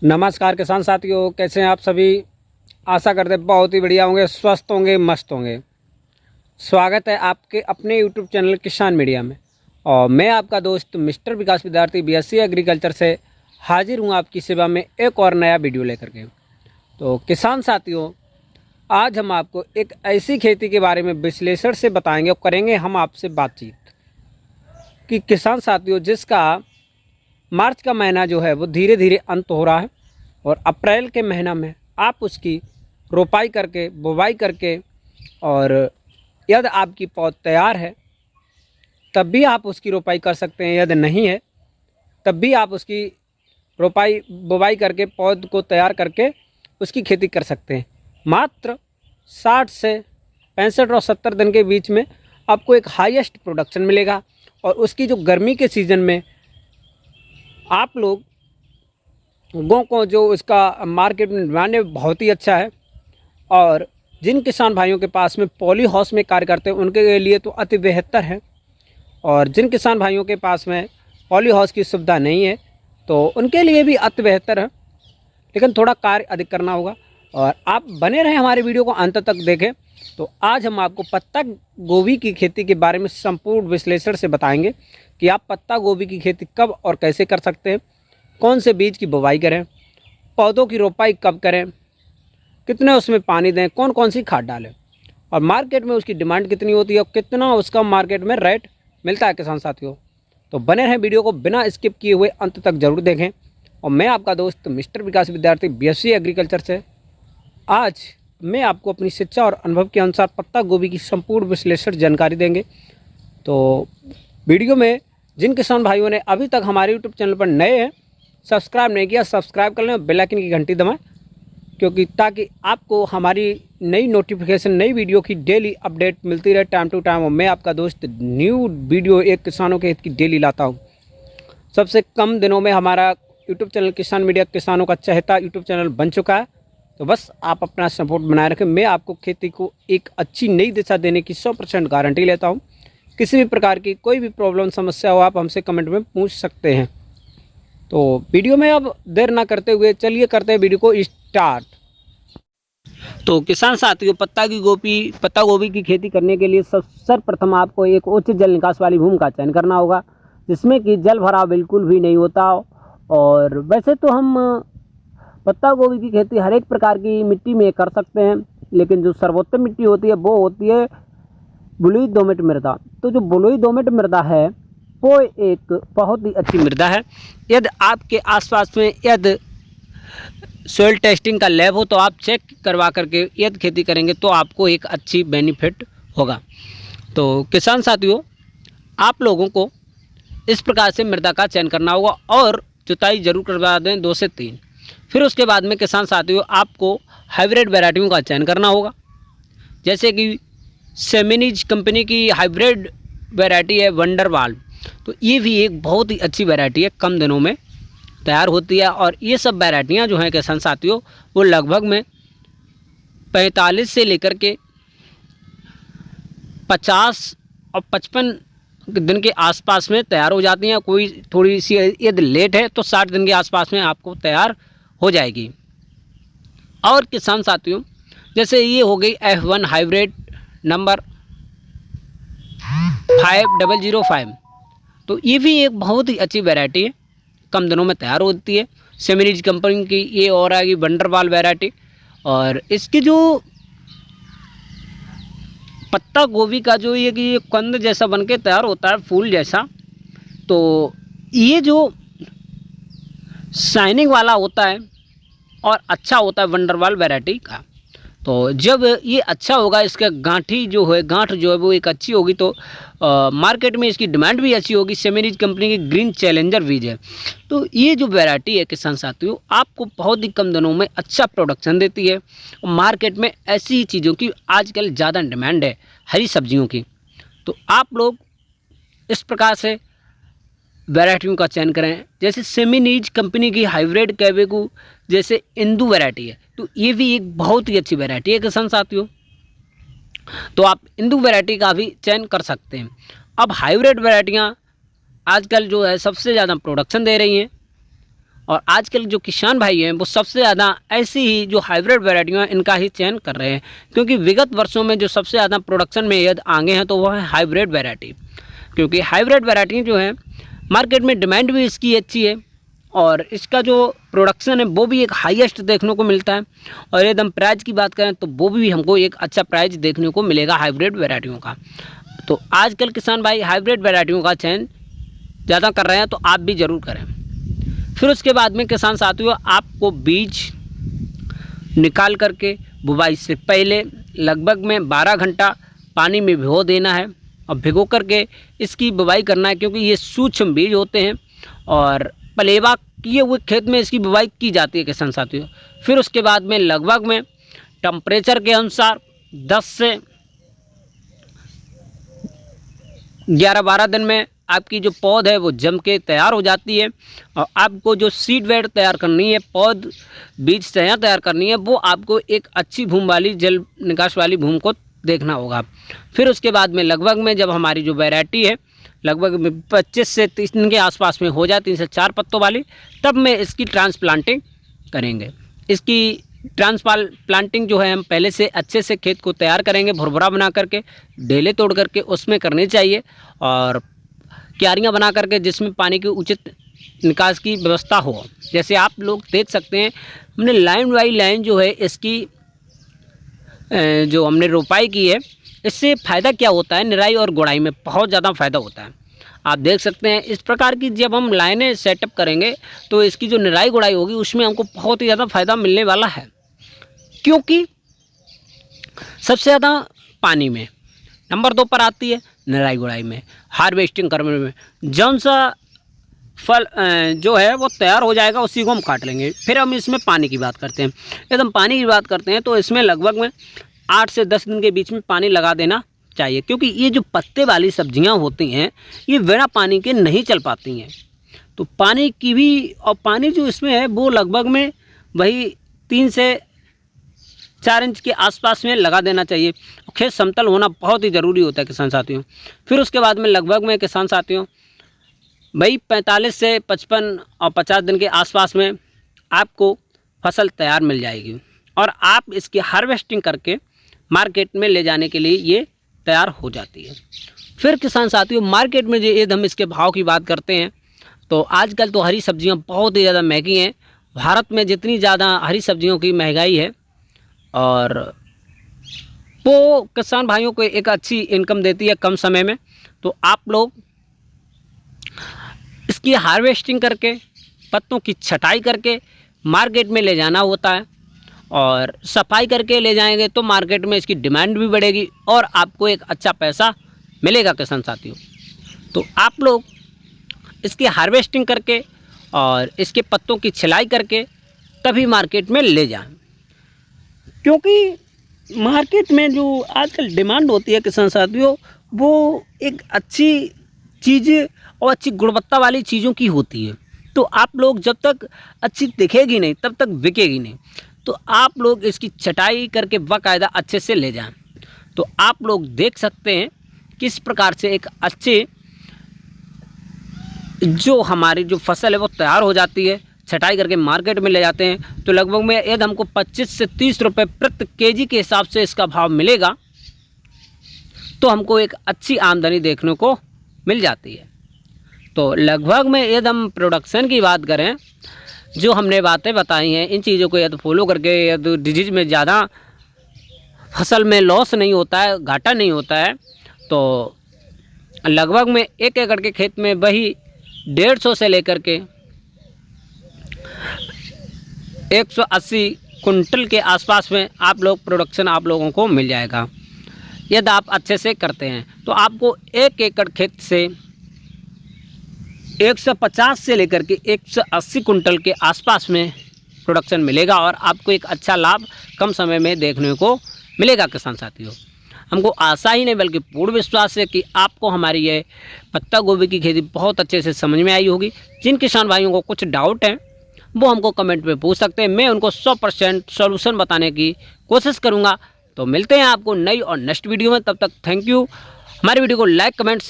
नमस्कार किसान साथियों, कैसे हैं आप सभी। आशा करते हैं बहुत ही बढ़िया होंगे, स्वस्थ होंगे, मस्त होंगे। स्वागत है आपके अपने यूट्यूब चैनल किसान मीडिया में। और मैं आपका दोस्त मिस्टर विकास विद्यार्थी बीएससी एग्रीकल्चर से हाजिर हूं आपकी सेवा में एक और नया वीडियो लेकर के। तो किसान साथियों, आज हम आपको एक ऐसी खेती के बारे में विश्लेषण से बताएंगे और करेंगे हम आपसे बातचीत कि किसान साथियों, जिसका मार्च का महीना जो है वो धीरे धीरे अंत हो रहा है और अप्रैल के महीना में आप उसकी रोपाई करके, बुवाई करके, और यदि आपकी पौध तैयार है तब भी आप उसकी रोपाई कर सकते हैं। यदि नहीं है तब भी आप उसकी रोपाई बुवाई करके पौध को तैयार करके उसकी खेती कर सकते हैं। मात्र 60 से 65 और 70 दिन के बीच में आपको एक हाईएस्ट प्रोडक्शन मिलेगा। और उसकी जो गर्मी के सीज़न में आप लोगों को जो इसका मार्केट में डिमांड है बहुत ही अच्छा है। और जिन किसान भाइयों के पास में पॉली हाउस में कार्य करते हैं उनके लिए तो अति बेहतर है। और जिन किसान भाइयों के पास में पॉली हाउस की सुविधा नहीं है तो उनके लिए भी अति बेहतर है, लेकिन थोड़ा कार्य अधिक करना होगा। और आप बने रहें, हमारे वीडियो को अंत तक देखें। तो आज हम आपको पत्ता गोभी की खेती के बारे में संपूर्ण विश्लेषण से बताएंगे कि आप पत्ता गोभी की खेती कब और कैसे कर सकते हैं, कौन से बीज की बुवाई करें, पौधों की रोपाई कब करें, कितने उसमें पानी दें, कौन कौन सी खाद डालें, और मार्केट में उसकी डिमांड कितनी होती है और कितना उसका मार्केट में रेट मिलता है। किसान साथियों, तो बने रहें, वीडियो को बिना स्किप किए हुए अंत तक जरूर देखें। और मैं आपका दोस्त मिस्टर विकास विद्यार्थी बीएससी एग्रीकल्चर से आज मैं आपको अपनी शिक्षा और अनुभव के अनुसार पत्ता गोभी की संपूर्ण विश्लेषण जानकारी देंगे। तो वीडियो में जिन किसान भाइयों ने अभी तक हमारे यूट्यूब चैनल पर नए हैं, सब्सक्राइब नहीं किया, सब्सक्राइब कर लें, बेल आइकन की घंटी दबाएं, क्योंकि ताकि आपको हमारी नई नोटिफिकेशन, नई वीडियो की डेली अपडेट मिलती रहे टाइम टू टाइम। और मैं आपका दोस्त न्यू वीडियो एक किसानों के हित की डेली लाता हूँ। सबसे कम दिनों में हमारा यूट्यूब चैनल किसान मीडिया किसानों का चहेता यूट्यूब चैनल बन चुका है। तो बस आप अपना सपोर्ट बनाए रखें। मैं आपको खेती को एक अच्छी नई दिशा देने की 100% गारंटी लेता हूं। किसी भी प्रकार की कोई भी प्रॉब्लम, समस्या हो, आप हमसे कमेंट में पूछ सकते हैं। तो वीडियो में अब देर ना करते हुए चलिए करते हैं वीडियो को स्टार्ट। तो किसान साथियों, पत्ता गोभी की खेती करने के लिए सर्वप्रथम आपको एक उच्च जल निकास वाली भूमि का चयन करना होगा, जिसमें कि जल भराव बिल्कुल भी नहीं होता। और वैसे तो हम पत्ता गोभी की खेती हर एक प्रकार की मिट्टी में कर सकते हैं, लेकिन जो सर्वोत्तम मिट्टी होती है वो होती है बलुई दोमट मृदा। तो जो बलुई दोमट मृदा है वो एक बहुत ही अच्छी मृदा है। यदि आपके आसपास में यदि सोइल टेस्टिंग का लैब हो तो आप चेक करवा करके यदि खेती करेंगे तो आपको एक अच्छी बेनिफिट होगा। तो किसान साथियों, आप लोगों को इस प्रकार से मृदा का चयन करना होगा और जुताई जरूर करवा दें 2 से 3। फिर उसके बाद में किसान साथियों, आपको हाइब्रिड वैरायटियों का चयन करना होगा, जैसे कि सेमिनीज कंपनी की हाइब्रिड वैरायटी है वंडरवाल। तो ये भी एक बहुत ही अच्छी वैरायटी है, कम दिनों में तैयार होती है। और ये सब वैरायटियाँ जो हैं किसान साथियों, वो लगभग में 45 से लेकर के 50 और 55 दिन के आसपास में तैयार हो जाती हैं। कोई थोड़ी सी यदि लेट है तो 60 दिन के आसपास में आपको तैयार हो जाएगी। और किसान साथियों, जैसे ये हो गई F1 हाइब्रिड नंबर 5005, तो ये भी एक बहुत ही अच्छी वैरायटी है, कम दिनों में तैयार होती है। सेमिनीज कंपनी की ये और आएगी वंडरवाल वैरायटी। और इसकी जो पत्ता गोभी का जो ये कि ये कंद जैसा बनके तैयार होता है, फूल जैसा, तो ये जो शाइनिंग वाला होता है और अच्छा होता है वंडरवाल वैरायटी का। तो जब ये अच्छा होगा, इसका गांठ जो है वो एक अच्छी होगी, तो मार्केट में इसकी डिमांड भी अच्छी होगी। सेमिनीज कंपनी की ग्रीन चैलेंजर बीज है। तो ये जो वैरायटी है किसान साथियों, आपको बहुत ही कम दिनों में अच्छा प्रोडक्शन देती है। और मार्केट में ऐसी ही चीज़ों की आजकल ज़्यादा डिमांड है, हरी सब्जियों की। तो आप लोग इस प्रकार से वैरायटियों का चयन करें। जैसे सेमिनीज कंपनी की हाइब्रिड कैवेकू जैसे इंदू वैरायटी है, तो ये भी एक बहुत ही अच्छी वैरायटी है किसान साथियों। तो आप इंदू वैरायटी का भी चयन कर सकते हैं। अब हाइब्रिड वैरायटियाँ आजकल जो है सबसे ज़्यादा प्रोडक्शन दे रही हैं और आजकल जो किसान भाई हैं वो सबसे ज़्यादा ऐसी ही जो हाइब्रिड वैरायटियाँ हैं इनका ही चयन कर रहे हैं, क्योंकि विगत वर्षों में जो सबसे ज़्यादा प्रोडक्शन में यदि आगे हैं तो वह है हाइब्रिड वैरायटी। क्योंकि हाइब्रिड वैरायटी जो है मार्केट में डिमांड भी इसकी अच्छी है और इसका जो प्रोडक्शन है वो भी एक हाईएस्ट देखने को मिलता है। और एकदम प्राइस की बात करें तो वो भी हमको एक अच्छा प्राइस देखने को मिलेगा हाइब्रिड वैरायटियों का। तो आजकल किसान भाई हाइब्रिड वैरायटियों का चयन ज़्यादा कर रहे हैं, तो आप भी ज़रूर करें। फिर उसके बाद में किसान साथियों, आपको बीज निकाल करके बुवाई से पहले लगभग में 12 घंटा पानी में भिगो देना है और भिगो करके इसकी बुवाई करना है, क्योंकि ये सूक्ष्म बीज होते हैं और पलेवा किए हुए खेत में इसकी बुवाई की जाती है किसान साथियों। फिर उसके बाद में लगभग में टेम्परेचर के अनुसार 10 से 11-12 दिन में आपकी जो पौध है वो जम के तैयार हो जाती है। और आपको जो सीड बेड तैयार करनी है, पौध बीज तैयार करनी है, वो आपको एक अच्छी भूमि वाली जल निकास वाली भूमि को देखना होगा। फिर उसके बाद में लगभग में जब हमारी जो वैरायटी है लगभग 25 से 30 दिन के आसपास में हो जाए, 3 से 4 पत्तों वाली, तब में इसकी ट्रांसप्लांटिंग करेंगे। इसकी ट्रांसप्लांटिंग जो है हम पहले से अच्छे से खेत को तैयार करेंगे, भुरभुरा बना करके ढेले तोड़ करके उसमें करनी चाहिए और क्यारियाँ बना करके जिसमें पानी की उचित निकास की व्यवस्था हो। जैसे आप लोग देख सकते हैं हमने लाइन बाई लाइन जो है इसकी जो हमने रोपाई की है, इससे फ़ायदा क्या होता है, निराई और गुड़ाई में बहुत ज़्यादा फ़ायदा होता है। आप देख सकते हैं इस प्रकार की जब हम लाइनें सेटअप करेंगे तो इसकी जो निराई गुड़ाई होगी उसमें हमको बहुत ही ज़्यादा फ़ायदा मिलने वाला है। क्योंकि सबसे ज़्यादा पानी में नंबर 2 पर आती है निराई गुड़ाई में, हार्वेस्टिंग करने में। जौन सा फल जो है वो तैयार हो जाएगा उसी को हम काट लेंगे। फिर हम इसमें पानी की बात करते हैं। यदि हम पानी की बात करते हैं तो इसमें लगभग में 8 से 10 दिन के बीच में पानी लगा देना चाहिए, क्योंकि ये जो पत्ते वाली सब्जियां होती हैं ये बिना पानी के नहीं चल पाती हैं। तो पानी की भी, और पानी जो इसमें है वो लगभग में वही 3 से 4 इंच के आसपास में लगा देना चाहिए। खेत समतल होना बहुत ही ज़रूरी होता है किसान साथियों। फिर उसके बाद में लगभग में किसान साथियों भाई 45 से 55 और 50 दिन के आसपास में आपको फसल तैयार मिल जाएगी और आप इसकी हार्वेस्टिंग करके मार्केट में ले जाने के लिए ये तैयार हो जाती है। फिर किसान साथियों मार्केट में यदि हम इसके भाव की बात करते हैं तो आजकल तो हरी सब्जियां बहुत ही ज़्यादा महंगी हैं। भारत में जितनी ज़्यादा हरी सब्जियों की महंगाई है और वो किसान भाइयों को एक अच्छी इनकम देती है कम समय में, तो आप लोग इसकी हार्वेस्टिंग करके पत्तों की छटाई करके मार्केट में ले जाना होता है और सफाई करके ले जाएंगे तो मार्केट में इसकी डिमांड भी बढ़ेगी और आपको एक अच्छा पैसा मिलेगा किसान साथियों। तो आप लोग इसकी हार्वेस्टिंग करके और इसके पत्तों की छिलाई करके तभी मार्केट में ले जाएं, क्योंकि मार्केट में जो आजकल डिमांड होती है किसान साथियों वो एक अच्छी चीज़ और अच्छी गुणवत्ता वाली चीज़ों की होती है। तो आप लोग जब तक अच्छी दिखेगी नहीं तब तक बिकेगी नहीं। तो आप लोग इसकी छटाई करके बाकायदा अच्छे से ले जाएं। तो आप लोग देख सकते हैं किस प्रकार से एक अच्छे जो हमारी जो फसल है वो तैयार हो जाती है, छटाई करके मार्केट में ले जाते हैं तो लगभग में यदि हमको 25 से 30 रुपये प्रति केजी के हिसाब से इसका भाव मिलेगा तो हमको एक अच्छी आमदनी देखने को मिल जाती है। तो लगभग में यदि हम प्रोडक्शन की बात करें, जो हमने बातें बताई हैं इन चीज़ों को यदि फॉलो करके यदि डिजीज में ज़्यादा फसल में लॉस नहीं होता है, घाटा नहीं होता है, तो लगभग में 1 एकड़ के खेत में वही 150 से लेकर के 180 कुंटल के आसपास में आप लोग प्रोडक्शन आप लोगों को मिल जाएगा यदि आप अच्छे से करते हैं। तो आपको 1 एकड़ खेत से 150 से लेकर के 180 कुंटल के आसपास में प्रोडक्शन मिलेगा और आपको एक अच्छा लाभ कम समय में देखने को मिलेगा किसान साथियों। हमको आशा ही नहीं बल्कि पूर्ण विश्वास है कि आपको हमारी ये पत्ता गोभी की खेती बहुत अच्छे से समझ में आई होगी। जिन किसान भाइयों को कुछ डाउट हैं वो हमको कमेंट में पूछ सकते हैं, मैं उनको 100% सॉल्यूशन बताने की कोशिश करूँगा। तो मिलते हैं आपको नई और नेक्स्ट वीडियो में, तब तक थैंक यू। हमारी वीडियो को लाइक कमेंट